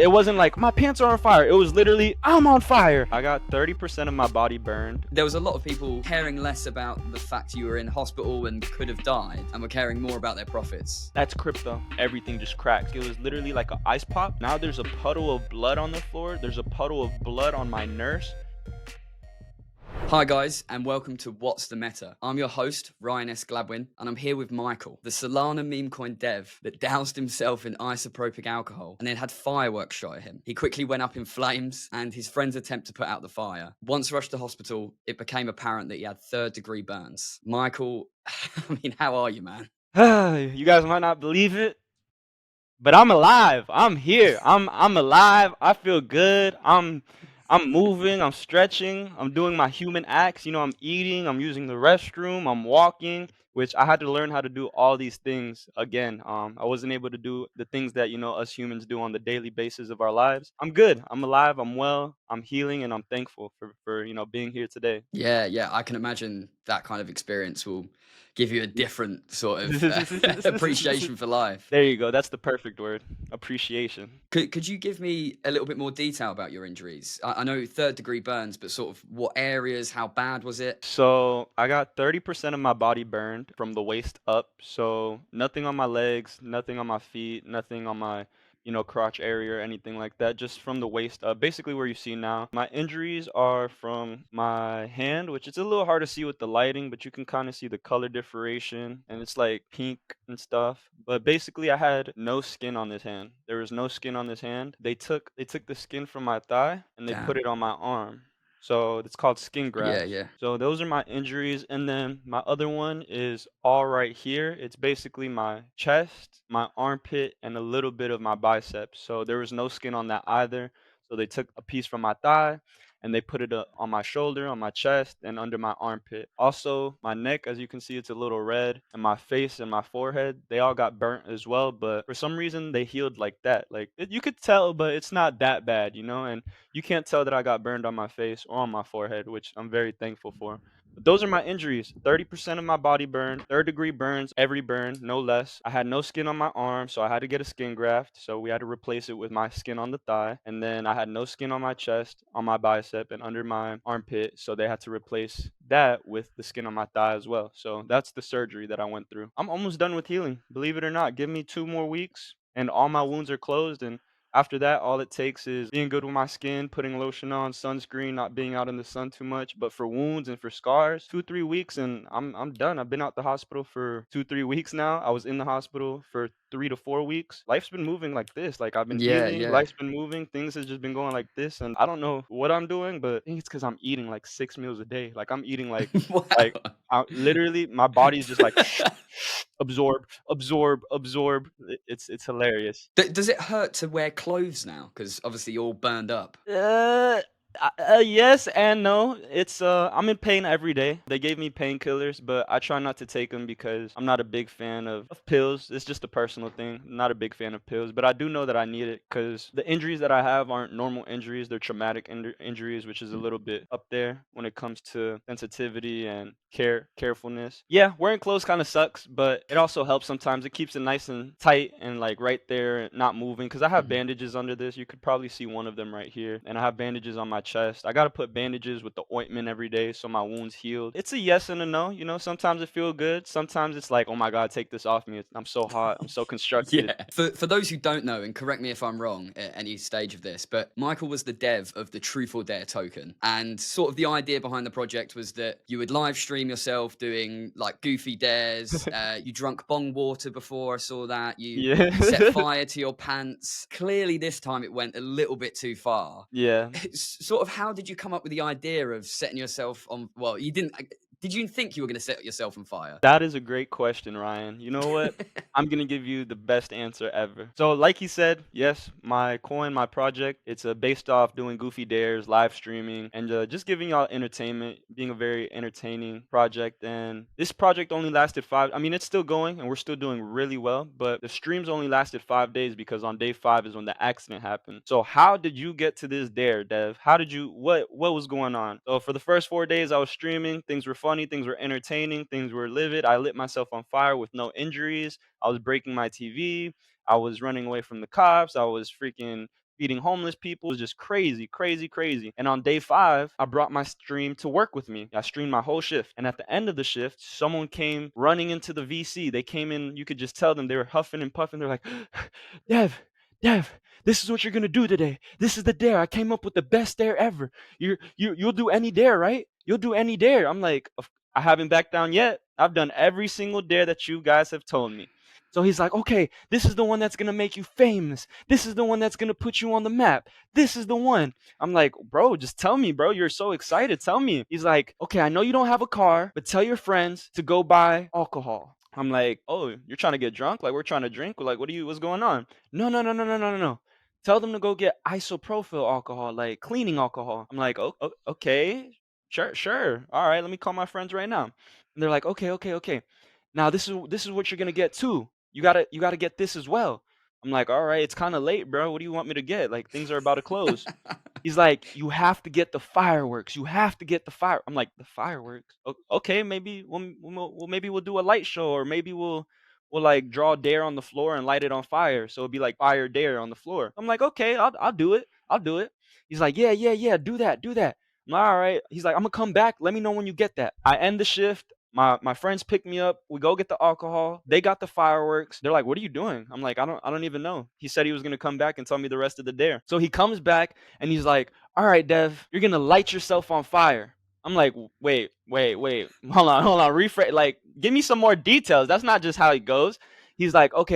It wasn't like my pants are on fire. It was literally I'm on fire. I got 30% of my body burned. There was a lot of people caring less about the fact you were in hospital and could have died, and were caring more about their profits. That's crypto. Everything just cracked. It was literally like an ice pop. Now there's a puddle of blood on the floor. There's a puddle of blood on my nurse. Hi guys, and welcome to What's the Meta. I'm your host, Ryan S. Gladwin, and I'm here with Mikol, the Solana meme coin dev that doused himself in isopropyl alcohol and then had fireworks shot at him. He quickly went up in flames, and his friends attempt to put out the fire. Once rushed to hospital, it became apparent that he had third-degree burns. Mikol, how are you, man? You guys might not believe it, but I'm alive. I'm here. I'm alive. I feel good. I'm moving, I'm stretching, I'm doing my human acts. I'm eating, I'm using the restroom, I'm walking, which I had to learn how to do all these things again. I wasn't able to do the things that, us humans do on the daily basis of our lives. I'm good. I'm alive, I'm well, I'm healing, and I'm thankful for being here today. Yeah, I can imagine that kind of experience will give you a different sort of appreciation for life. There you go. That's the perfect word. Appreciation. Could you give me a little bit more detail about your injuries? I know third-degree burns, but sort of what areas, how bad was it? So I got 30% of my body burned from the waist up. So nothing on my legs, nothing on my feet, nothing on my, crotch area or anything like that. Just from the waist up, basically where you see now. My injuries are from my hand, which it's a little hard to see with the lighting, but you can kind of see the color differentiation, and it's like pink and stuff. But basically, I had no skin on this hand. There was no skin on this hand. They took the skin from my thigh and they put Damn. it on my arm. So it's called skin grafts. Yeah. So those are my injuries. And then my other one is all right here. It's basically my chest, my armpit, and a little bit of my biceps. So there was no skin on that either. So they took a piece from my thigh and they put it on my shoulder, on my chest, and under my armpit. Also, my neck, as you can see, it's a little red, and my face and my forehead, they all got burnt as well. But for some reason, they healed like that. Like you could tell, but it's not that bad, And you can't tell that I got burned on my face or on my forehead, which I'm very thankful for. But those are my injuries. 30% of my body burned, third degree burns, every burn, no less. I had no skin on my arm, so I had to get a skin graft. So we had to replace it with my skin on the thigh. And then I had no skin on my chest, on my bicep, and under my armpit. So they had to replace that with the skin on my thigh as well. So that's the surgery that I went through. I'm almost done with healing, believe it or not. Give me 2 more weeks and all my wounds are closed, and after that, all it takes is being good with my skin, putting lotion on, sunscreen, not being out in the sun too much. But for wounds and for scars, 2 3 weeks and I'm done. I've been out the hospital for 2 3 weeks now. I was in the hospital for 3 to 4 weeks. Life's been moving like this. Like I've been healing, Yeah. life's been moving, things have just been going like this. And I don't know what I'm doing, but I think it's because I'm eating like 6 meals a day. Like I'm eating like Wow. literally my body's just like absorb, absorb, absorb. It's hilarious. Does it hurt to wear clothes now? Because obviously you're all burned up. Uh, yes and no. I'm in pain every day. They gave me painkillers, but I try not to take them because I'm not a big fan of pills. It's just a personal thing. I'm not a big fan of pills, but I do know that I need it because the injuries that I have aren't normal injuries. They're traumatic injuries, which is a little bit up there when it comes to sensitivity and carefulness. Yeah, wearing clothes kind of sucks, but it also helps sometimes. It keeps it nice and tight and like right there, not moving. Because I have Mhm. bandages under this. You could probably see one of them right here, and I have bandages on my chest. I gotta put bandages with the ointment every day so my wounds healed. It's a yes and a no. Sometimes it feel good. Sometimes it's like, oh my god, take this off me. I'm so hot. I'm so constructed. Yeah. For those who don't know, and correct me if I'm wrong at any stage of this, but Mikol was the dev of the Truth or Dare token. And sort of the idea behind the project was that you would live stream yourself doing like goofy dares. You drunk bong water before, I saw that. You Yeah. set fire to your pants. Clearly, this time it went a little bit too far. Yeah. Sort of how did you come up with the idea of setting yourself on? Well, you didn't. Did you think you were going to set yourself on fire? That is a great question, Ryan. You know what? I'm gonna give you the best answer ever. So, like he said, yes, my coin, my project, it's based off doing goofy dares, live streaming, and just giving y'all entertainment, being a very entertaining project. And this project only lasted five. I mean, it's still going, and we're still doing really well. But the streams only lasted 5 days because on day 5 is when the accident happened. So, how did you get to this dare, Dev? How did you? What was going on? So, for the first 4 days, I was streaming. Things were funny. Things were entertaining. Things were livid. I lit myself on fire with no injuries. I was breaking my TV. I was running away from the cops. I was freaking feeding homeless people. It was just crazy, crazy, crazy. And on day 5, I brought my stream to work with me. I streamed my whole shift. And at the end of the shift, someone came running into the VC. They came in, you could just tell them they were huffing and puffing. They're like, Dev, this is what you're gonna do today. This is the dare. I came up with the best dare ever. You'll do any dare, right? You'll do any dare. I'm like, I haven't backed down yet. I've done every single dare that you guys have told me. So he's like, okay, this is the one that's gonna make you famous. This is the one that's gonna put you on the map. This is the one. I'm like, bro, just tell me, bro. You're so excited. Tell me. He's like, okay, I know you don't have a car, but tell your friends to go buy alcohol. I'm like, oh, you're trying to get drunk? Like, we're trying to drink? Like, what's going on? No. Tell them to go get isopropyl alcohol, like cleaning alcohol. I'm like, okay, sure. All right, let me call my friends right now. And they're like, okay. Now this is what you're gonna get too. You gotta get this as well. I'm like, all right, it's kind of late, bro. What do you want me to get? Like, things are about to close. He's like, you have to get the fireworks. You have to get the fire. I'm like, the fireworks? Okay, maybe maybe we'll do a light show, or maybe we'll like draw a dare on the floor and light it on fire. So it'd be like fire dare on the floor. I'm like, okay, I'll do it. I'll do it. He's like, yeah, do that. I'm like, all right. He's like, I'm gonna come back. Let me know when you get that. I end the shift. My friends pick me up. We go get the alcohol. They got the fireworks. They're like, "What are you doing?" I'm like, "I don't even know." He said he was gonna come back and tell me the rest of the dare. So he comes back and he's like, "All right, Dev, you're gonna light yourself on fire." I'm like, "Wait. Hold on. Rephrase. Like, give me some more details. That's not just how it goes." He's like, "Okay.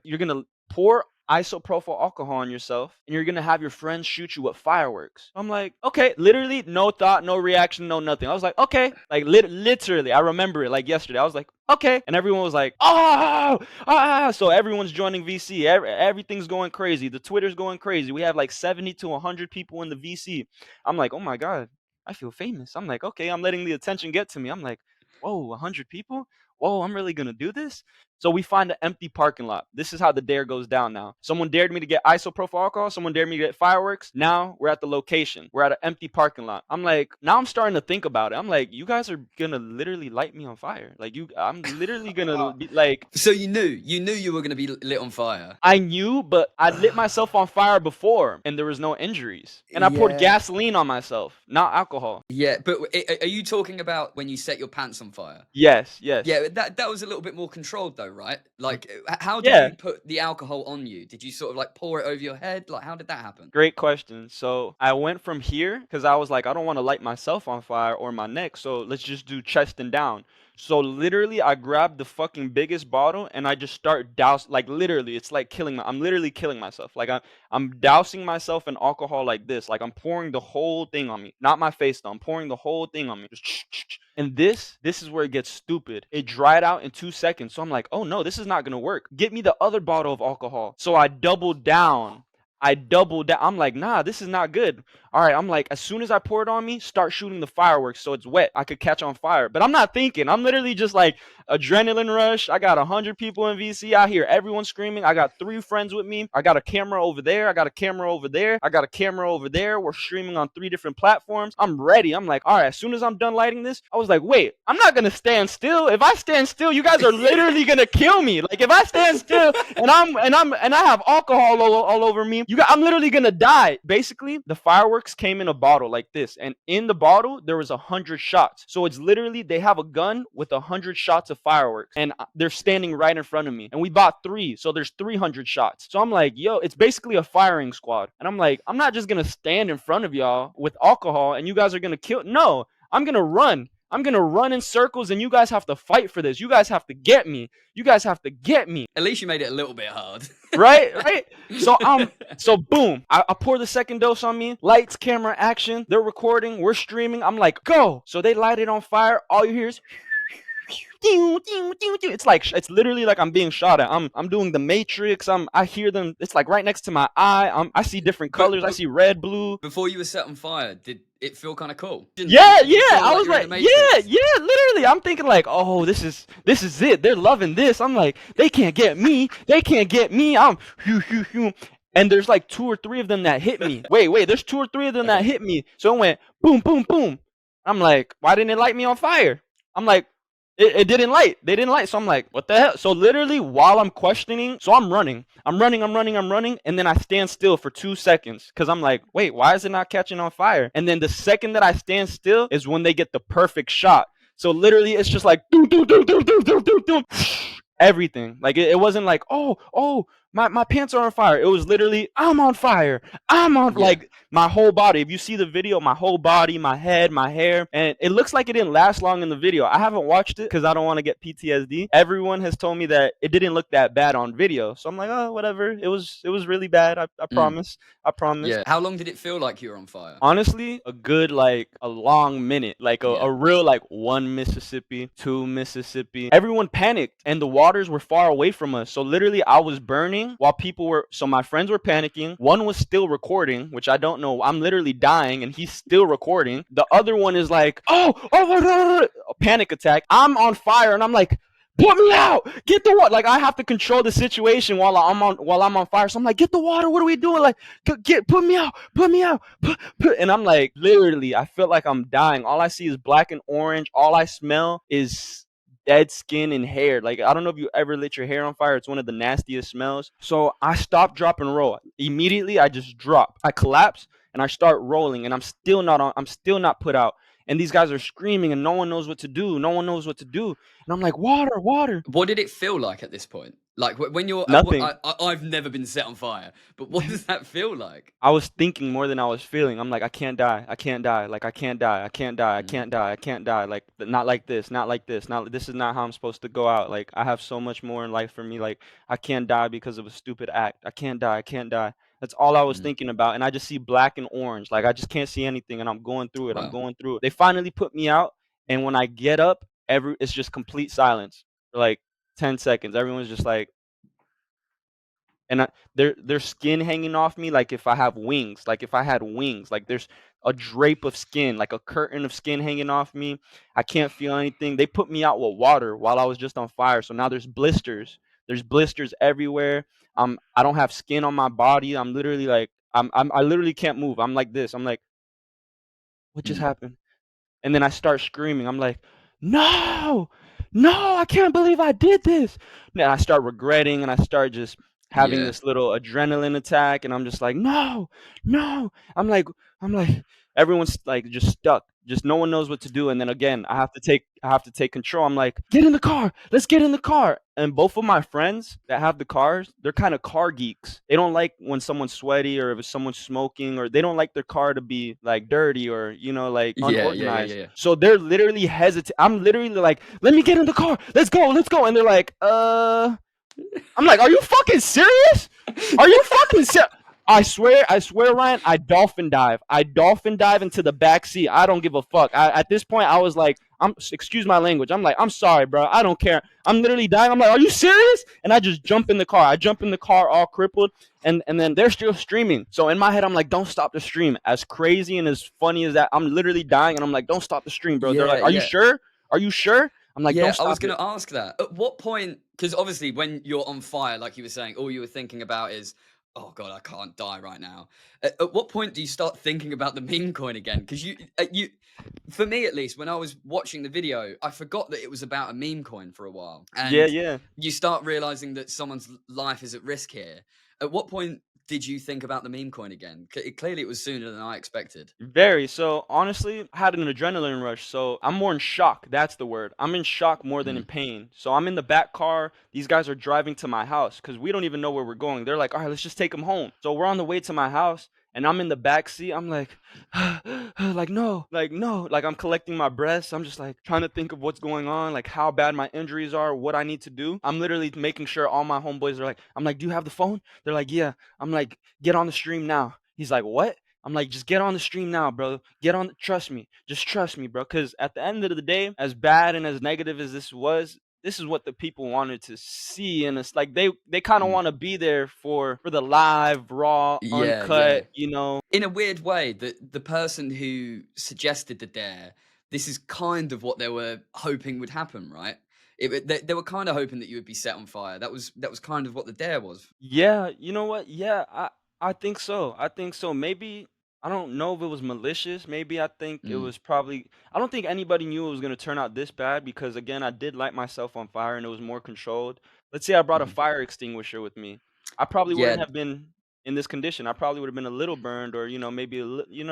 You're gonna pour isopropyl alcohol on yourself, and you're gonna have your friends shoot you with fireworks." I'm like, okay, literally no thought, no reaction, no nothing. I was like, okay, like literally, I remember it like yesterday. I was like, okay, and everyone was like, oh, so everyone's joining VC. Everything's going crazy. The Twitter's going crazy. We have like 70 to 100 people in the VC. I'm like, oh my god, I feel famous. I'm like, okay, I'm letting the attention get to me. I'm like, whoa, 100 people. Whoa, I'm really gonna do this? So we find an empty parking lot. This is how the dare goes down now. Someone dared me to get isopropyl alcohol. Someone dared me to get fireworks. Now we're at the location. We're at an empty parking lot. I'm like, now I'm starting to think about it. I'm like, you guys are gonna literally light me on fire. Like, I'm literally gonna be like. So you knew you were gonna be lit on fire. I knew, but I lit myself on fire before, and there was no injuries. And I poured gasoline on myself, not alcohol. Yeah, but are you talking about when you set your pants on fire? Yes. Yeah, that was a little bit more controlled though, right? Like, how did you put the alcohol on you? Did you sort of like pour it over your head? Like, how did that happen? Great question. So I went from here because I was like, I don't want to light myself on fire or my neck. So let's just do chest and down. So literally, I grabbed the fucking biggest bottle and I just start douse. Like, literally, it's like I'm literally killing myself. Like, I'm dousing myself in alcohol like this. Like, I'm pouring the whole thing on me, not my face though. I'm pouring the whole thing on me. And this is where it gets stupid. It dried out in 2 seconds. So I'm like, oh no, this is not gonna work. Get me the other bottle of alcohol. So I doubled down. I'm like, nah, this is not good. All right, I'm like, as soon as I pour it on me, start shooting the fireworks so it's wet. I could catch on fire. But I'm not thinking. I'm literally just like adrenaline rush. I got 100 people in VC. I hear everyone screaming. I got 3 friends with me. I got a camera over there. I got a camera over there. I got a camera over there. We're streaming on 3 different platforms. I'm ready. I'm like, all right, as soon as I'm done lighting this, I was like, wait, I'm not going to stand still. If I stand still, you guys are literally going to kill me. Like, if I stand still and I have alcohol all over me, I'm literally gonna die. Basically, the fireworks came in a bottle like this, and in the bottle there was 100 shots. So it's literally, they have a gun with 100 shots of fireworks, and they're standing right in front of me. And we bought 3, so there's 300 shots. So I'm like, yo, it's basically a firing squad. And I'm like, I'm not just gonna stand in front of y'all with alcohol and you guys are gonna kill. No, I'm gonna run. I'm gonna run in circles, and you guys have to fight for this. You guys have to get me. At least you made it a little bit hard. Right. So boom, I pour the second dose on me. Lights, camera, action. They're recording. We're streaming. I'm like, go. So they light it on fire. All you hear is it's literally like I'm being shot at. I'm doing the Matrix. I hear them. It's like right next to my eye. I see different colors. I see red, blue. Before you were set on fire, did it feel kind of cool? Yeah. I was like, yeah. Literally, I'm thinking like, oh, this is it. They're loving this. I'm like, they can't get me. I'm and there's like 2 or 3 of them that hit me. Wait, there's 2 or 3 of them that hit me. So it went boom, boom, boom. I'm like, why didn't it light me on fire? I'm like, it didn't light. They didn't light. So I'm like, what the hell? So literally while I'm questioning, so I'm running, and then I stand still for 2 seconds because I'm like, wait, why is it not catching on fire? And then the second that I stand still is when they get the perfect shot. So literally it's just like doom, doom, doom, doom, doom, doom, doom, doom, everything. Like it wasn't like, oh, my pants are on fire. It was literally, I'm on fire. I'm on, Yeah. like, my whole body. If you see the video, my whole body, my head, my hair, and it looks like it didn't last long in the video. I haven't watched it because I don't want to get PTSD. Everyone has told me that it didn't look that bad on video, so I'm like, oh, whatever. It was really bad. I Mm. promise. I promise. Yeah. How long did it feel like you were on fire? Honestly, a good, like, a long minute, like Yeah. a real, like, 1 Mississippi, 2 Mississippi. Everyone panicked and the waters were far away from us. So literally I was burning while people were, so my friends were panicking. One was still recording, which I don't know. I'm literally dying and he's still recording. The other one is like, oh, a panic attack. I'm on fire and I'm like, put me out, get the water. Like, I have to control the situation while I'm on fire. So I'm like, get the water, what are we doing? Like, put me out, and I'm like, literally, I feel like I'm dying. All I see is black and orange. All I smell is dead skin and hair. Like, I don't know if you ever lit your hair on fire. It's one of the nastiest smells. So I stop, drop, and roll. Immediately I just drop, I collapse, and I start rolling, and I'm still not put out. And these guys are screaming and no one knows what to do. And I'm like, water, water. What did it feel like at this point? Like when you're, Nothing. I've never been set on fire, but what does that feel like? I was thinking more than I was feeling. I'm like, I can't die. I can't die. Like, I can't die. I can't die. I Mm. can't die. I can't die. Like, not like this. Not like this. Not, this is not how I'm supposed to go out. Like, I have so much more in life for me. Like, I can't die because of a stupid act. I can't die. I can't die. That's all I was Mm. thinking about. And I just see black and orange. Like, I just can't see anything. And I'm going through it. I'm Wow. going through it. They finally put me out. And when I get up, it's just complete silence for like 10 seconds. Everyone's just like, and their skin hanging off me, like if I have wings, like if I had wings, like there's a drape of skin, like a curtain of skin hanging off me. I can't feel anything. They put me out with water while I was just on fire, so now there's blisters everywhere. I don't have skin on my body. I'm literally like, I literally can't move. I'm like this. I'm like, what just Mm. happened? And then I start screaming. I'm like, no, no, I can't believe I did this. And I start regretting and I start just having Yeah. this little adrenaline attack. And I'm just like, no, no. I'm like, everyone's like just stuck. Just no one knows what to do. And then again, I have to take control. I'm like, get in the car. Let's get in the car. And both of my friends that have the cars, they're kind of car geeks. They don't like when someone's sweaty or if someone's smoking, or they don't like their car to be like dirty or, like Yeah. Yeah. Yeah. unorganized. Yeah. So they're literally hesitant. I'm literally like, let me get in the car. Let's go. Let's go. And they're like, I'm like, are you fucking serious? Are you fucking serious? I swear, Ryan, I dolphin dive. I dolphin dive into the back seat. I don't give a fuck. At this point, I was like, excuse my language. I'm like, I'm sorry, bro. I don't care. I'm literally dying. I'm like, are you serious? And I just jump in the car. I jump in the car all crippled, and then they're still streaming. So in my head, I'm like, don't stop the stream. As crazy and as funny as that, I'm literally dying, and I'm like, don't stop the stream, bro. They're Yeah. like, are you Yeah. sure? Are you sure? I'm like, Yeah, don't I was stop going it. to ask that. At what point, because obviously when you're on fire, like you were saying, all you were thinking about is, oh God, I can't die right now. At what point do you start thinking about the meme coin again? Because for me at least, when I was watching the video, I forgot that it was about a meme coin for a while. Yeah, And yeah. you start realizing that someone's life is at risk here. At what point did you think about the meme coin again? Clearly it was sooner than I expected. Very. So honestly, I had an adrenaline rush. So I'm more in shock. That's the word. I'm in shock more than in Mm. pain. So I'm in the back car. These guys are driving to my house because we don't even know where we're going. They're like, all right, let's just take them home. So we're on the way to my house. And I'm in the back seat. I'm like, like no, like no, like I'm collecting my breaths. I'm just like trying to think of what's going on, like how bad my injuries are, what I need to do. I'm literally making sure all my homeboys are like, I'm like, do you have the phone? They're like, yeah. I'm like, get on the stream now. He's like, what? I'm like, just get on the stream now, bro. Get on. Trust me. Just trust me, bro. Because at the end of the day, as bad and as negative as this was, this is what the people wanted to see, and it's like they kind of Mm. want to be there for the live, raw, Yeah, yeah. uncut. In a weird way, the person who suggested the dare, this is kind of what they were hoping would happen, right? They were kind of hoping that you would be set on fire. That was kind of what the dare was. Yeah, you know what? Yeah, I think so. I think so. Maybe I don't know if it was malicious. Maybe I think it Mm, was probably. I don't think anybody knew it was gonna turn out this bad because again, I did light myself on fire and it was more controlled. Let's say I brought a mhm. fire extinguisher with me. I probably wouldn't Yeah, have been in this condition. I probably would have been a little burned or maybe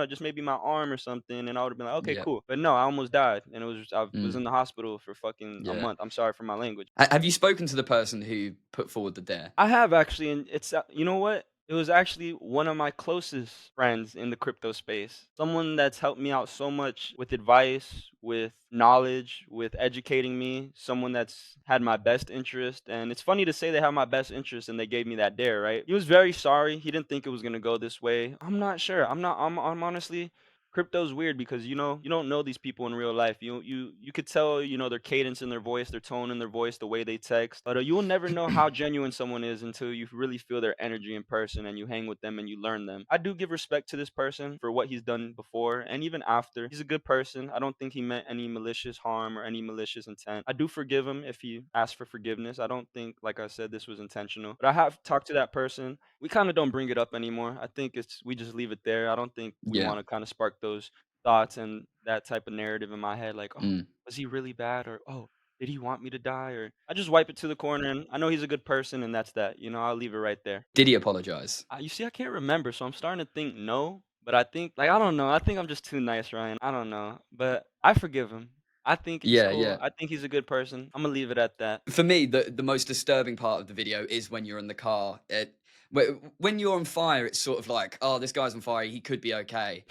just maybe my arm or something and I would have been like, "Okay, yeah, cool." But no, I almost died and I was mm, in the hospital for fucking a yeah. month. I'm sorry for my language. Have you spoken to the person who put forward the dare? I have actually, and it's you know what? It was actually one of my closest friends in the crypto space. Someone that's helped me out so much with advice, with knowledge, with educating me. Someone that's had my best interest. And it's funny to say they have my best interest and they gave me that dare, right? He was very sorry. He didn't think it was gonna go this way. I'm not sure. I'm honestly crypto's weird because you don't know these people in real life. You could tell their cadence in their voice, their tone in their voice, the way they text. But you will never know how genuine someone is until you really feel their energy in person and you hang with them and you learn them. I do give respect to this person for what he's done before and even after. He's a good person. I don't think he meant any malicious harm or any malicious intent. I do forgive him if he asked for forgiveness. I don't think, like I said, this was intentional. But I have talked to that person. We kind of don't bring it up anymore. I think we just leave it there. I don't think we Yeah. want to kind of spark those thoughts and that type of narrative in my head, like, oh, Mm. was he really bad? Or oh, did he want me to die? Or I just wipe it to the corner and I know he's a good person and that's that. I'll leave it right there. Did he apologize? You see, I can't remember, so I'm starting to think no, but I think like I don't know. I think I'm just too nice, Ryan. I don't know, but I forgive him. I think it's Yeah, cool. yeah. I think he's a good person. I'm gonna leave it at that. For me, the most disturbing part of the video is when you're in the car. When you're on fire, it's sort of like, oh, this guy's on fire. He could be okay.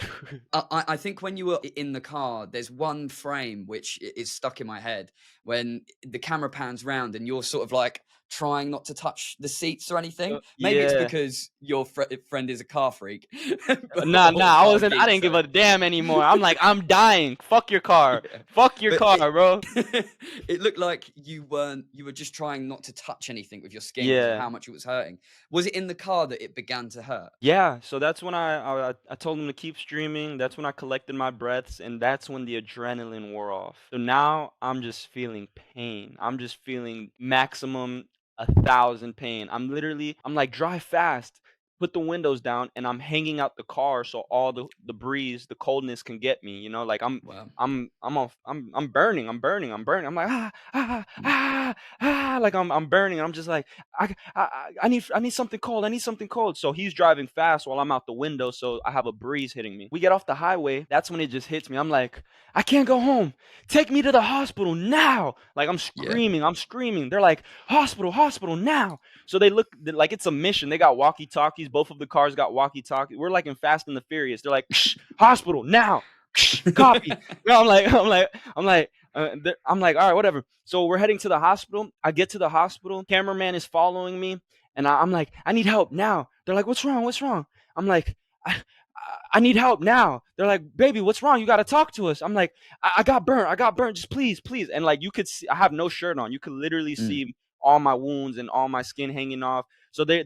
I think when you were in the car, there's one frame which is stuck in my head when the camera pans round and you're sort of like trying not to touch the seats or anything. Maybe it's Yeah. because your friend is a car freak, Nah, or a nah, car I geek. didn't give So a damn anymore. I'm like, I'm dying. Fuck your car. yeah, Fuck your but car, bro. it looked like you were just trying not to touch anything with your skin because of Yeah. how much it was hurting. Was it in the car that it began to hurt? Yeah, so that's when I told him to keep streaming. That's when I collected my breaths, and that's when the adrenaline wore off. So now I'm just feeling pain. I'm just feeling maximum 1,000 pain. I'm like drive fast, put the windows down, and I'm hanging out the car so all the breeze, the coldness can get me. Like Wow. I'm burning. I'm burning. I'm burning. I'm like Mm. like I'm burning. I'm just like I need something cold. I need something cold. So he's driving fast while I'm out the window, so I have a breeze hitting me. We get off the highway. That's when it just hits me. I'm like, I can't go home. Take me to the hospital now. Like I'm Yeah. screaming. I'm screaming. They're like, hospital, hospital now. So like it's a mission. They got walkie talkies. Both of the cars got walkie talkies. We're like in Fast and the Furious. They're like, hospital now. Copy. I'm like, all right, whatever. So we're heading to the hospital. I get to the hospital. Cameraman is following me, and I'm like, I need help now. They're like, what's wrong? What's wrong? I'm like, I need help now. They're like, baby, what's wrong? You got to talk to us. I'm like, I got burnt. I got burnt. Just please, please. And like, you could see, I have no shirt on. You could literally Mm. see all my wounds and all my skin hanging off. So they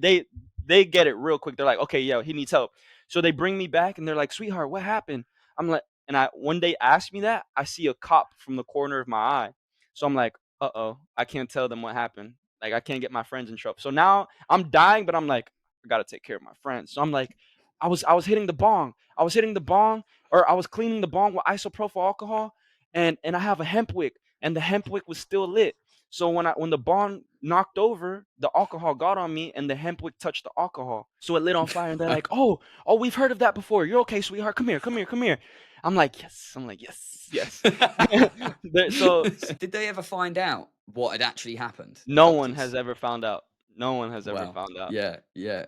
get it real quick. They're like, okay, yo, he needs help. So they bring me back, and they're like, sweetheart, what happened? I'm like, and when they asked me that, I see a cop from the corner of my eye. So I'm like, uh-oh, I can't tell them what happened. Like I can't get my friends in trouble. So now I'm dying, but I'm like, I gotta take care of my friends. So I'm like, I was hitting the bong. I was hitting the bong, or I was cleaning the bong with isopropyl alcohol, and I have a hemp wick, and the hemp wick was still lit. So when the bong knocked over, the alcohol got on me, and the hemp wick touched the alcohol, so it lit on fire. And they're like, "Oh, we've heard of that before. You're okay, sweetheart. Come here, come here, come here." I'm like, "Yes." I'm like, "Yes, yes." So Did they ever find out what had actually happened? The no one has doctors. ever found out. No one has ever Wow. found out. Yeah, yeah.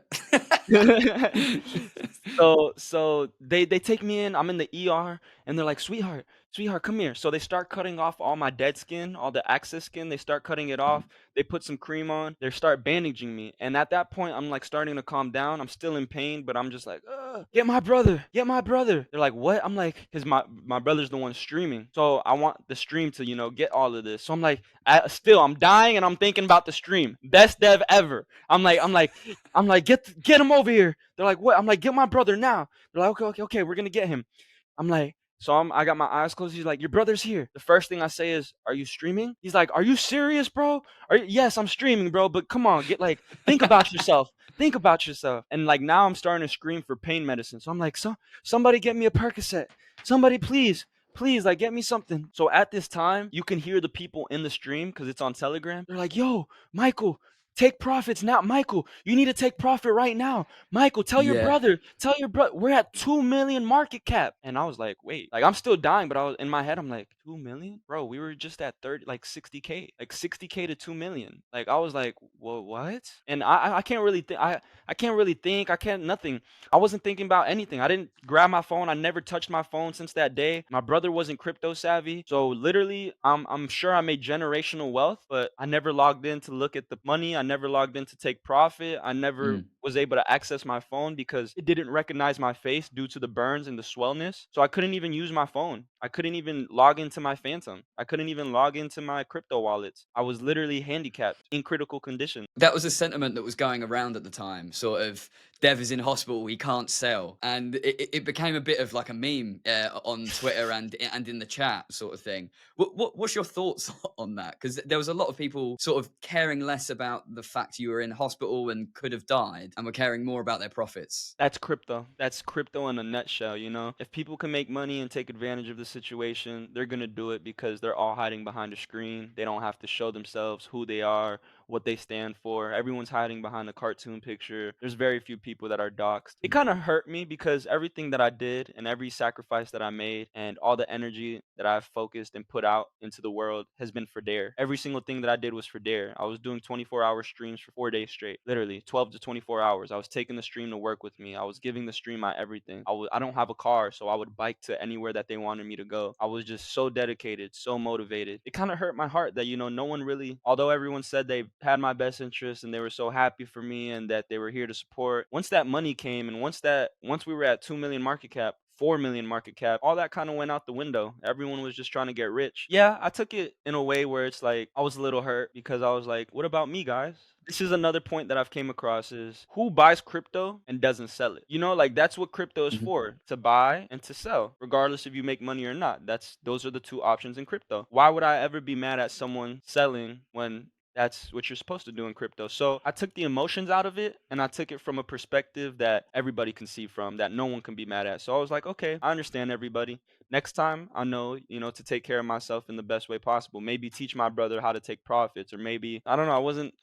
So they take me in. I'm in the ER, and they're like, "Sweetheart, sweetheart, come here." So they start cutting off all my dead skin, all the excess skin. They start cutting it Mhm. off. They put some cream on. They start bandaging me, and at that point, I'm like starting to calm down. I'm still in pain, but I'm just like, "Ugh, get my brother, get my brother." They're like, "What?" I'm like, "Cause my brother's the one streaming, so I want the stream to get all of this." So I'm like, I'm dying, and I'm thinking about the stream. Best dev ever. I'm like, get him over here. They're like, what? I'm like, get my brother now. They're like, okay, okay, okay, we're gonna get him. I'm like, So I got my eyes closed. He's like, "Your brother's here." The first thing I say is, "Are you streaming?" He's like, "Are you serious, bro? Yes, I'm streaming, bro. But come on, get like, think about yourself. Think about yourself." And like now I'm starting to scream for pain medicine. So I'm like, somebody get me a Percocet. Somebody please. Please, like, get me something. So at this time, you can hear the people in the stream because it's on Telegram. They're like, "Yo, Michael, take profits now. Michael, you need to take profit right now. Michael, Yeah. tell your brother, we're at 2 million market cap." And I was like, wait, like I'm still dying, but I was in my head, I'm like, 2 million? Bro, we were just at 30, like 60K, like 60K to 2 million. Like I was like, well, what? And I can't really think, I can't really think, I can't, nothing. I wasn't thinking about anything. I didn't grab my phone. I never touched my phone since that day. My brother wasn't crypto savvy. So literally, I'm sure I made generational wealth, but I never logged in to look at the money. I never logged in to take profit. I never Mm. was able to access my phone because it didn't recognize my face due to the burns and the swellness. So I couldn't even use my phone. I couldn't even log into my Phantom. I couldn't even log into my crypto wallets. I was literally handicapped in critical condition. That was a sentiment that was going around at the time, sort of, "Dev is in hospital, he can't sell," and it became a bit of like a meme on Twitter and in the chat, sort of thing. What's your thoughts on that? Because there was a lot of people sort of caring less about the fact you were in hospital and could have died, and were caring more about their profits. That's crypto. That's crypto in a nutshell, you know? If people can make money and take advantage of the situation, they're gonna do it because they're all hiding behind a screen. They don't have to show themselves who they are, what they stand for. Everyone's hiding behind a cartoon picture. There's very few people that are doxxed. It kind of hurt me because everything that I did and every sacrifice that I made and all the energy that I've focused and put out into the world has been for Dare. Every single thing that I did was for Dare. I was doing 24-hour streams for 4 days straight, literally 12 to 24 hours. I was taking the stream to work with me. I was giving the stream my everything. I don't have a car, so I would bike to anywhere that they wanted me to go. I was just so dedicated, so motivated. It kind of hurt my heart that, no one really, although everyone said they had my best interest and they were so happy for me and that they were here to support. Once that money came and once we were at 2 million market cap, 4 million market cap, all that kind of went out the window. Everyone was just trying to get rich. Yeah, I took it in a way where it's like I was a little hurt because I was like, what about me, guys? This is another point that I've came across is who buys crypto and doesn't sell it. Like that's what crypto is Mhm. for, to buy and to sell, regardless if you make money or not. Those are the two options in crypto. Why would I ever be mad at someone selling when that's what you're supposed to do in crypto? So I took the emotions out of it and I took it from a perspective that everybody can see from, that no one can be mad at. So I was like, okay, I understand everybody. Next time I know, to take care of myself in the best way possible. Maybe teach my brother how to take profits, or maybe I don't know.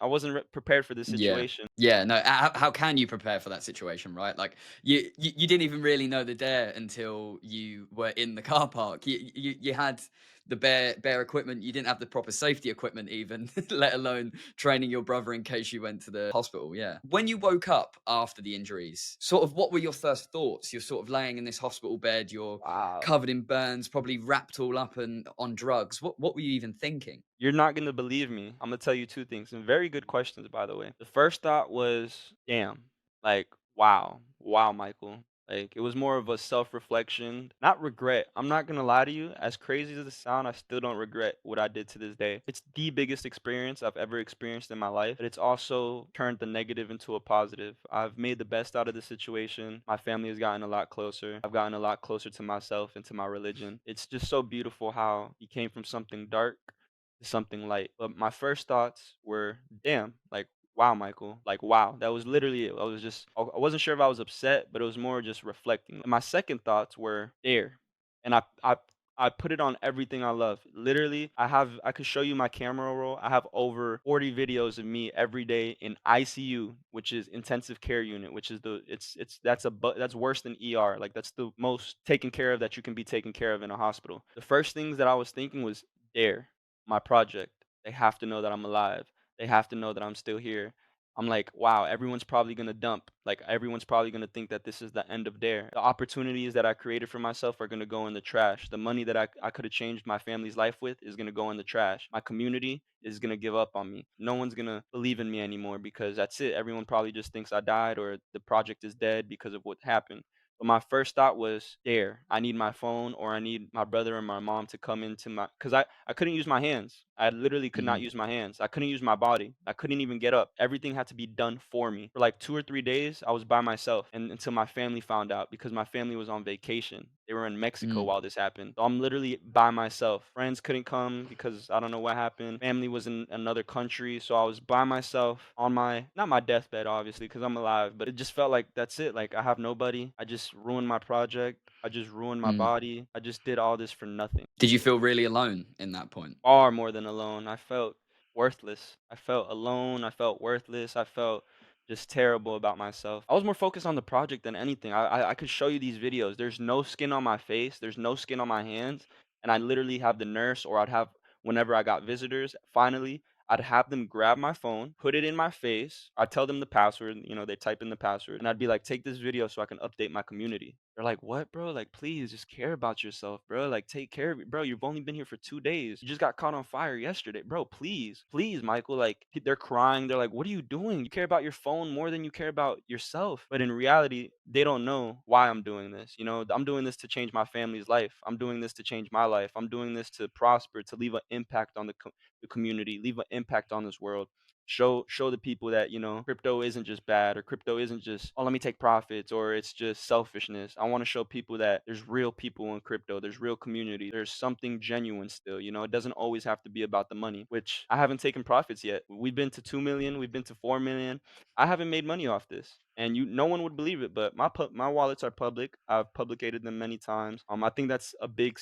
I wasn't prepared for this Yeah. situation. Yeah, no, how can you prepare for that situation, right? Like, you didn't even really know the dare until you were in the car park. You had the bare equipment, you didn't have the proper safety equipment even, let alone training your brother in case you went to the hospital, yeah. When you woke up after the injuries, sort of what were your first thoughts? You're sort of laying in this hospital bed, you're Wow. covered in burns, probably wrapped all up and on drugs. What were you even thinking? You're not gonna believe me. I'm gonna tell you two things, and very good questions, by the way. The first thought was, damn, like, wow, wow, Michael. Like, it was more of a self-reflection, not regret. I'm not gonna lie to you. As crazy as it sound, I still don't regret what I did to this day. It's the biggest experience I've ever experienced in my life, but it's also turned the negative into a positive. I've made the best out of the situation. My family has gotten a lot closer. I've gotten a lot closer to myself and to my religion. It's just so beautiful how he came from something dark to something light. But my first thoughts were, damn, like, wow, Michael, like, wow. That was literally it. I wasn't sure if I was upset, but it was more just reflecting. And my second thoughts were there. And I put it on everything I love. Literally, I could show you my camera roll. I have over 40 videos of me every day in ICU, which is intensive care unit, which is that's worse than ER. Like that's the most taken care of that you can be taken care of in a hospital. The first things that I was thinking was there, my project. They have to know that I'm alive. They have to know that I'm still here. I'm like, wow, everyone's probably gonna dump. Like everyone's probably gonna think that this is the end of Dare. The opportunities that I created for myself are gonna go in the trash. The money that I could have changed my family's life with is gonna go in the trash. My community is gonna give up on me. No one's gonna believe in me anymore because that's it. Everyone probably just thinks I died or the project is dead because of what happened. But my first thought was, there, I need my phone or I need my brother or my mom to come into my, because I couldn't use my hands. I literally could not Mhm. use my hands. I couldn't use my body. I couldn't even get up. Everything had to be done for me. For like 2 or 3 days, I was by myself and until my family found out because my family was on vacation. They were in Mexico Mm. while this happened. So I'm literally by myself. Friends couldn't come because I don't know what happened. Family was in another country, so I was by myself on my not my deathbed obviously because I'm alive, but it just felt like that's it. Like I have nobody. I just ruined my project. I just ruined my Mm. body. I just did all this for nothing. Did you feel really alone in that point? Far more than alone. I felt worthless. I felt alone. I felt worthless. I felt just terrible about myself. I was more focused on the project than anything. I could show you these videos. There's no skin on my face. There's no skin on my hands. And I literally have the nurse, or I'd have whenever I got visitors, finally, I'd have them grab my phone, put it in my face. I'd tell them the password, they type in the password, and I'd be like, take this video so I can update my community. They're like, "What, bro? Like, please just care about yourself, bro. Like, take care of it, bro. You've only been here for 2 days. You just got caught on fire yesterday, bro. Please, please, Michael." Like, they're crying. They're like, "What are you doing? You care about your phone more than you care about yourself." But in reality, they don't know why I'm doing this. I'm doing this to change my family's life. I'm doing this to change my life. I'm doing this to prosper, to leave an impact on the community, leave an impact on this world. Show the people that crypto isn't just bad, or crypto isn't just, oh, let me take profits, or it's just selfishness. I want to show people that there's real people in crypto, there's real community, there's something genuine still. It doesn't always have to be about the money, which I haven't taken profits yet. We've been to 2 million, we've been to 4 million. I haven't made money off this, and no one would believe it, but my wallets are public. I've publicated them many times. I think that's a big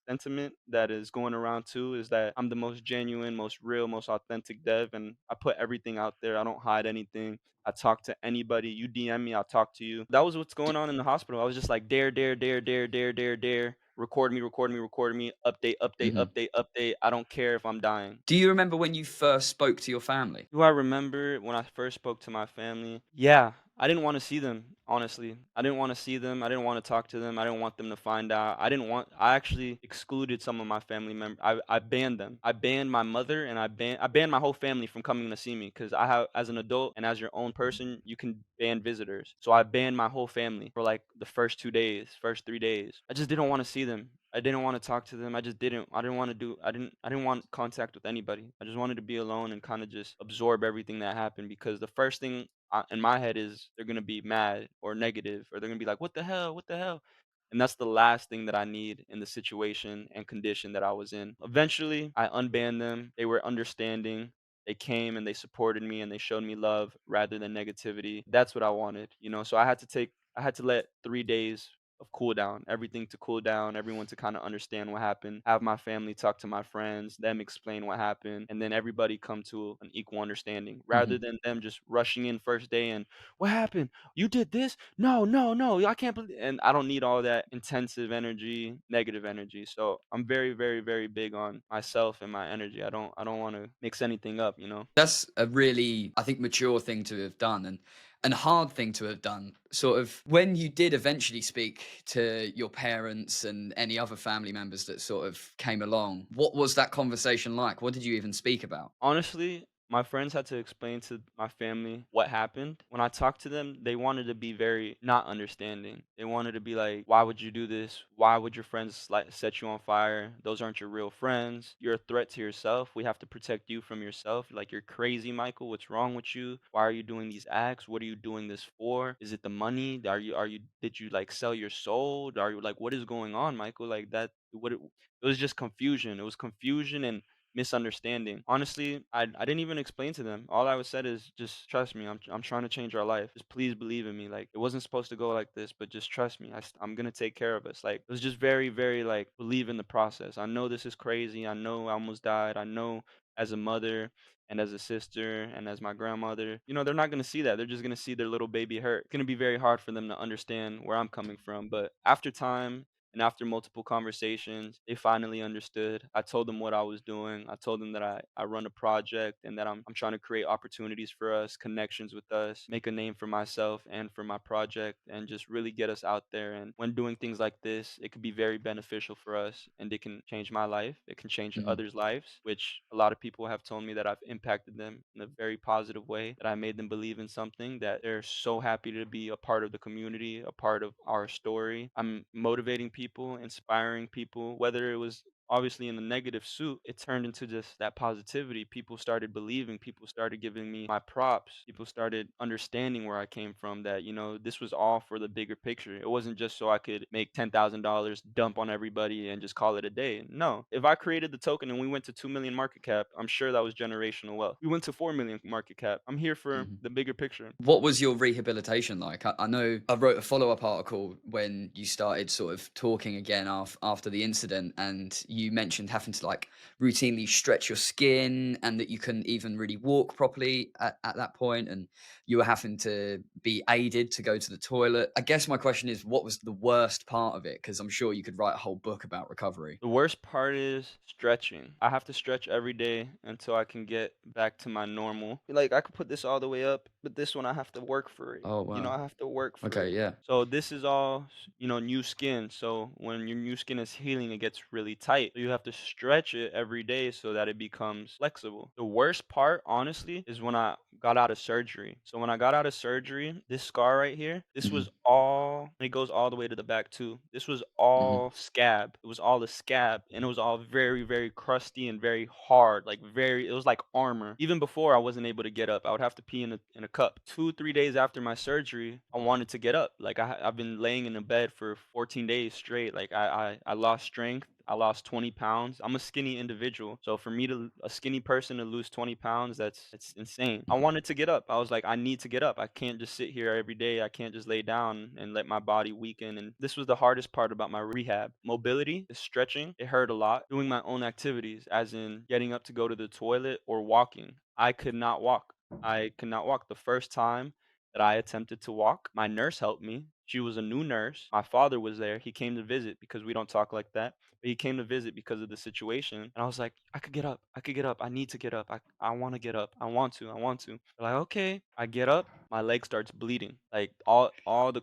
sentiment that is going around too, is that I'm the most genuine, most real, most authentic dev, and I put everything out there. I don't hide anything. I talk to anybody. You DM me, I'll talk to you. That was what's going on in the hospital. I was just like, dare, dare, dare, dare, dare, dare, dare. Record me, record me, record me. Update, update, Mhm. update, update. I don't care if I'm dying. Do you remember when you first spoke to your family? Do I remember when I first spoke to my family? Yeah, I didn't want to see them, honestly. I didn't want to see them. I didn't want to talk to them. I didn't want them to find out. I actually excluded some of my family members. I banned them. I banned my mother, and I banned my whole family from coming to see me because as an adult and as your own person, you can ban visitors. So I banned my whole family for like the first 2 days, first 3 days. I just didn't want to see them. I didn't want to talk to them. I just didn't. I didn't want to do. I didn't want contact with anybody. I just wanted to be alone and kind of just absorb everything that happened, because the first thing in my head is they're gonna be mad or negative, or they're gonna be like, "What the hell? What the hell?" And that's the last thing that I need in the situation and condition that I was in. Eventually, I unbanned them. They were understanding. They came and they supported me and they showed me love rather than negativity. That's what I wanted. So I had to let 3 days of cool down, everything to cool down, everyone to kind of understand what happened, have my family talk to my friends, them explain what happened, and then everybody come to an equal understanding rather Mhm. than them just rushing in first day and, what happened? You did this? No, no, no, I can't believe. And I don't need all that intensive energy, negative energy. So I'm very, very, very big on myself and my energy. I don't want to mix anything up. That's a really, I think, mature thing to have done, and hard thing to have done. Sort of when you did eventually speak to your parents and any other family members that sort of came along, what was that conversation like? What did you even speak about? Honestly, my friends had to explain to my family what happened. When I talked to them, they wanted to be very not understanding. They wanted to be like, "Why would you do this? Why would your friends like set you on fire? Those aren't your real friends. You're a threat to yourself. We have to protect you from yourself. Like, you're crazy, Michael. What's wrong with you? Why are you doing these acts? What are you doing this for? Is it the money? Are you did you like sell your soul? Are you like, what is going on, Michael? Like that it was just confusion. It was confusion and misunderstanding. Honestly, I didn't even explain to them. All I was said is, just trust me. I'm trying to change our life. Just please believe in me. Like, it wasn't supposed to go like this, but just trust me. I'm gonna take care of us. Like, it was just very, very like, believe in the process. I know this is crazy. I know I almost died. I know, as a mother and as a sister and as my grandmother, they're not gonna see that. They're just gonna see their little baby hurt. It's gonna be very hard for them to understand where I'm coming from. But after time, and after multiple conversations, they finally understood. I told them what I was doing. I told them that I run a project and that I'm trying to create opportunities for us, connections with us, make a name for myself and for my project, and just really get us out there. And when doing things like this, it could be very beneficial for us, and it can change my life. It can change Mhm. others' lives, which a lot of people have told me that I've impacted them in a very positive way, that I made them believe in something, that they're so happy to be a part of the community, a part of our story. I'm motivating people, inspiring people, whether it was obviously in the negative suit, it turned into just that positivity. People started believing, people started giving me my props, people started understanding where I came from, that, this was all for the bigger picture. It wasn't just so I could make $10,000, dump on everybody, and just call it a day. No. If I created the token and we went to 2 million market cap, I'm sure that was generational wealth. We went to 4 million market cap. I'm here for Mhm. the bigger picture. What was your rehabilitation like? I know I wrote a follow up article when you started sort of talking again after the incident, and you mentioned having to like routinely stretch your skin and that you couldn't even really walk properly at that point, and you were having to be aided to go to the toilet. I guess my question is, what was the worst part of it? Because I'm sure you could write a whole book about recovery. The worst part is stretching. I have to stretch every day until I can get back to my normal. Like, I could put this all the way up, but this one I have to work for it. Oh, wow. I have to work for Okay, it. yeah. So this is all, new skin. So when your new skin is healing, it gets really tight. So you have to stretch it every day so that it becomes flexible. The worst part, honestly, is when I got out of surgery. So when I got out of surgery, this scar right here, this Mhm, was all, and it goes all the way to the back too. This was mhm, all scab. It was all a scab, and it was all very, very crusty and very hard. Like, it was like armor. Even before I wasn't able to get up, I would have to pee in a cup. 2, 3 days after my surgery, I wanted to get up. Like, I've been laying in a bed for 14 days straight. Like, I lost strength. I lost 20 pounds. I'm a skinny individual. So for me a skinny person to lose 20 pounds, it's insane. I wanted to get up. I was like, I need to get up. I can't just sit here every day. I can't just lay down and let my body weaken. And this was the hardest part about my rehab. Mobility, the stretching, it hurt a lot. Doing my own activities, as in getting up to go to the toilet or walking. I could not walk. I could not walk. The first time that I attempted to walk, my nurse helped me. She was a new nurse. My father was there. He came to visit because we don't talk like that. But he came to visit because of the situation. And I was like, I could get up. I could get up. I need to get up. I want to get up. I want to. I want to. They're like, okay. I get up. My leg starts bleeding. Like, the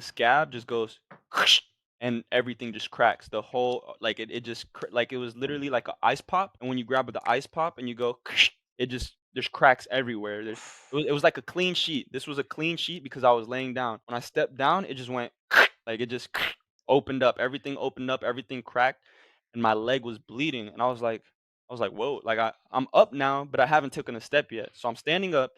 scab just goes and everything just cracks. The whole, like, it just like, it was literally like an ice pop. And when you grab the ice pop and you go, it just, there's cracks everywhere. It was like a clean sheet. This was a clean sheet because I was laying down. When I stepped down, it just went like, it just opened up, everything cracked, and my leg was bleeding. And I was like, whoa, like, I'm up now, but I haven't taken a step yet. So I'm standing up,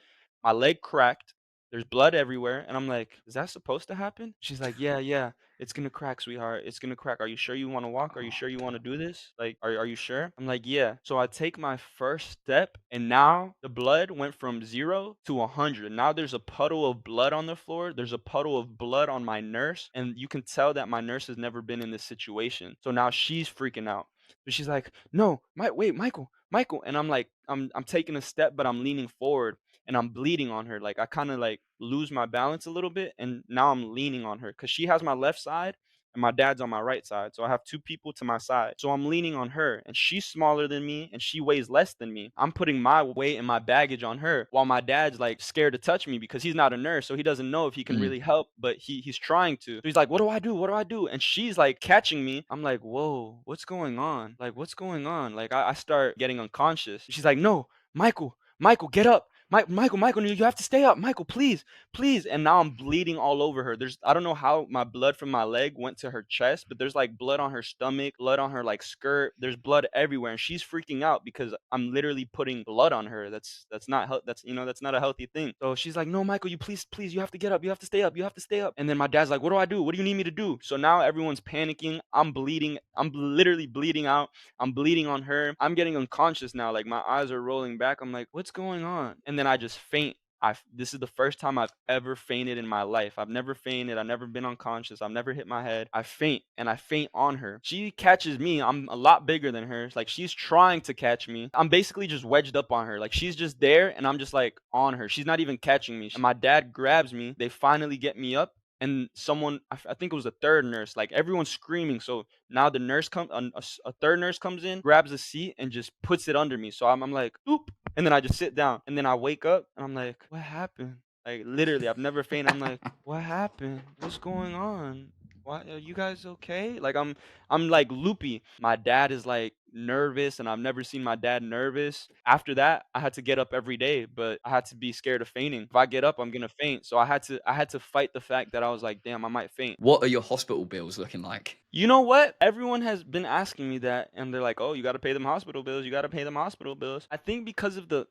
my leg cracked, there's blood everywhere, and I'm like, is that supposed to happen? She's like, yeah, yeah, it's gonna crack, sweetheart. It's gonna crack. Are you sure you want to walk? Are you sure you want to do this? Like, are you sure? I'm like, yeah. So I take my first step, and now the blood went from 0 to 100. Now there's a puddle of blood on the floor. There's a puddle of blood on my nurse, and you can tell that my nurse has never been in this situation. So now she's freaking out. So she's like, no, wait, Michael, Michael. And I'm like, I'm taking a step, but I'm leaning forward and I'm bleeding on her. Like, I kind of like lose my balance a little bit, and now I'm leaning on her because she has my left side and my dad's on my right side. So I have two people to my side. So I'm leaning on her, and she's smaller than me and she weighs less than me. I'm putting my weight and my baggage on her while my dad's like scared to touch me because he's not a nurse. So he doesn't know if he can mm, really help, but he's trying to. So he's like, what do I do? What do I do? And she's like catching me. I'm like, whoa, what's going on? Like, what's going on? Like, I start getting unconscious. She's like, no, Michael, get up. Michael, you have to stay up. Michael, please, please. And now I'm bleeding all over her. I don't know how my blood from my leg went to her chest, but there's like blood on her stomach, blood on her like skirt. There's blood everywhere, and she's freaking out because I'm literally putting blood on her. That's not that's not a healthy thing. So she's like, no, Michael, you please, you have to get up. You have to stay up. You have to stay up. And then my dad's like, what do I do? What do you need me to do? So now everyone's panicking. I'm bleeding. I'm literally bleeding out. I'm bleeding on her. I'm getting unconscious now. Like, my eyes are rolling back. I'm like, what's going on? And then I just faint. This is the first time I've ever fainted in my life. I've never fainted. I've never been unconscious. I've never hit my head. I faint, and I faint on her. She catches me. I'm a lot bigger than her. Like, she's trying to catch me. I'm basically just wedged up on her. Like, she's just there, and I'm just like on her. She's not even catching me. And my dad grabs me. They finally get me up, and someone, I think it was a third nurse, like, everyone's screaming. So now the nurse comes, a third nurse comes in, grabs a seat and just puts it under me. So I'm like, oop, and then I just sit down, and then I wake up and I'm like, what happened? Like, literally, I've never fainted. I'm like, what happened? What's going on? Why are you guys okay? Like, I'm like loopy. My dad is like nervous, and I've never seen my dad nervous. After that, I had to get up every day, but I had to be scared of fainting. If I get up, I'm gonna faint. So I had to fight the fact that I was like, damn, I might faint. What are your hospital bills looking like? You know what? Everyone has been asking me that, and they're like, "Oh, you gotta pay them hospital bills. You gotta pay them hospital bills." I think because of the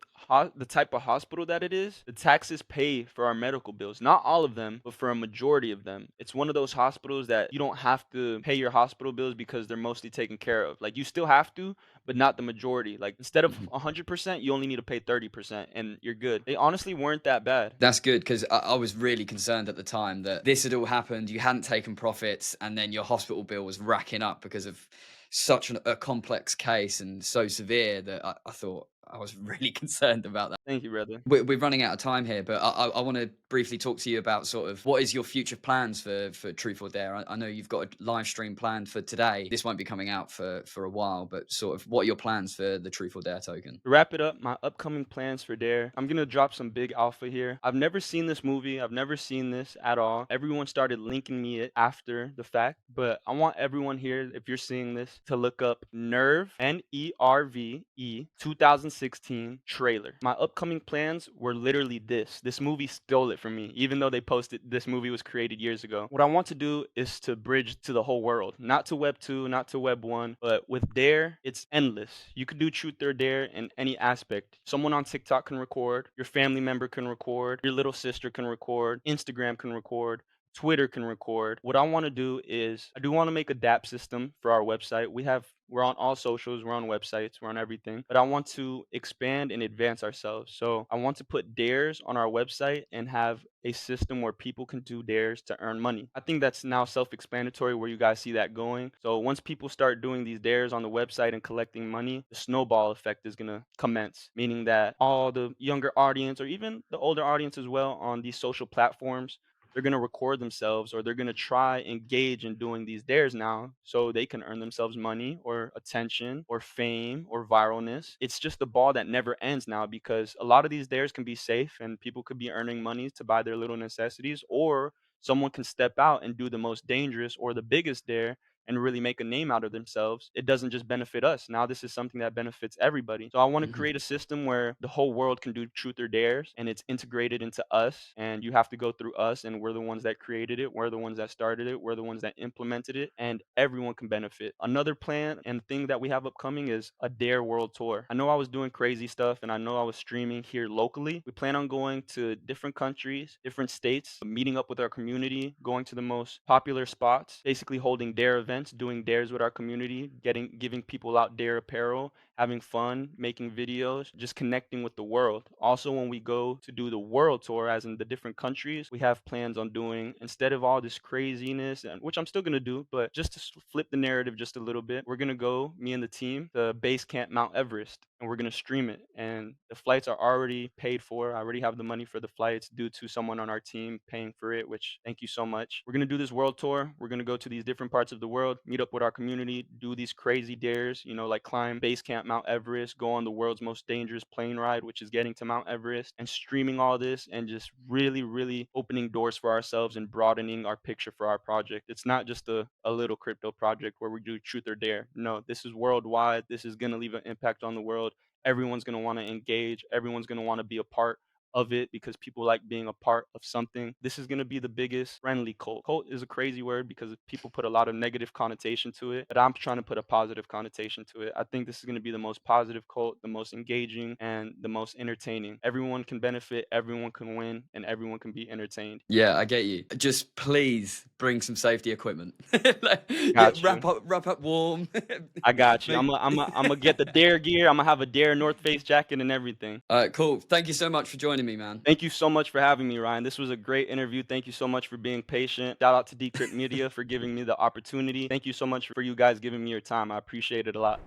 type of hospital that it is, the taxes pay for our medical bills. Not all of them, but for a majority of them. It's one of those hospitals that you don't have to pay your hospital bills because they're mostly taken care of. Like you still have to, but not the majority. Like instead of Mhm. 100%, you only need to pay 30%, and you're good. They honestly weren't that bad. That's good because I was really concerned at the time that this had all happened. You hadn't taken profits, and then your hospital bill was racking up because of such a complex case and so severe that I thought I was really concerned about that. Thank you, brother. We're running out of time here, but I want to briefly talk to you about sort of what is your future plans for Truth or Dare. I know you've got a live stream planned for today. This won't be coming out for a while, but sort of what are your plans for the Truth or Dare token? To wrap it up, my upcoming plans for Dare. I'm gonna drop some big alpha here. I've never seen this movie. I've never seen this at all. Everyone started linking me it after the fact, but I want everyone here, if you're seeing this, to look up Nerve Nerve 2016 trailer. My upcoming plans were literally this. This movie stole it from me, even though they posted this movie was created years ago. What I want to do is to bridge to the whole world, not to Web 2, not to Web 1, but with Dare, it's endless. You could do Truth or Dare in any aspect. Someone on TikTok can record, your family member can record, your little sister can record, Instagram can record. Twitter can record. What I want to do is I do want to make a dapp system for our website. We're on all socials, we're on websites, we're on everything. But I want to expand and advance ourselves. So I want to put dares on our website and have a system where people can do dares to earn money. I think that's now self-explanatory where you guys see that going. So once people start doing these dares on the website and collecting money, the snowball effect is going to commence, meaning that all the younger audience or even the older audience as well on these social platforms, they're going to record themselves or they're going to try engage in doing these dares now so they can earn themselves money or attention or fame or viralness. It's just the ball that never ends now because a lot of these dares can be safe and people could be earning money to buy their little necessities, or someone can step out and do the most dangerous or the biggest dare and really make a name out of themselves. It doesn't just benefit us. Now this is something that benefits everybody. So I want to Mhm. create a system where the whole world can do truth or dares and it's integrated into us and you have to go through us and we're the ones that created it, we're the ones that started it, we're the ones that implemented it, and everyone can benefit. Another plan and thing that we have upcoming is a Dare World Tour. I know I was doing crazy stuff and I know I was streaming here locally. We plan on going to different countries, different states, meeting up with our community, going to the most popular spots, basically holding Dare events, doing dares with our community, giving people out Dare apparel, having fun, making videos, just connecting with the world. Also, when we go to do the world tour, as in the different countries, we have plans on doing, instead of all this craziness, and which I'm still gonna do, but just to flip the narrative just a little bit, we're gonna go, me and the team, to base camp Mount Everest, and we're gonna stream it. And the flights are already paid for. I already have the money for the flights due to someone on our team paying for it, which thank you so much. We're gonna do this world tour. We're gonna go to these different parts of the world, meet up with our community, do these crazy dares, like climb base camp Mount Everest, go on the world's most dangerous plane ride, which is getting to Mount Everest, and streaming all this and just really, really opening doors for ourselves and broadening our picture for our project. It's not just a little crypto project where we do truth or dare. No, this is worldwide. This is going to leave an impact on the world. Everyone's going to want to engage. Everyone's going to want to be a part of it because people like being a part of something. This is going to be the biggest friendly cult. Cult is a crazy word because people put a lot of negative connotation to it, but I'm trying to put a positive connotation to it. I think this is going to be the most positive cult, the most engaging, and the most entertaining. Everyone can benefit, everyone can win, and everyone can be entertained. Yeah, I get you. Just please bring some safety equipment. Like, yeah, Got you. wrap up warm. I got you. Make I'm gonna get the Dare gear. I'm gonna have a Dare North Face jacket and everything. All right, cool. Thank you so much for joining me, man. Thank you so much for having me, Ryan. This was a great interview. Thank you so much for being patient. Shout out to Decrypt Media for giving me the opportunity. Thank you so much for you guys giving me your time. I appreciate it a lot.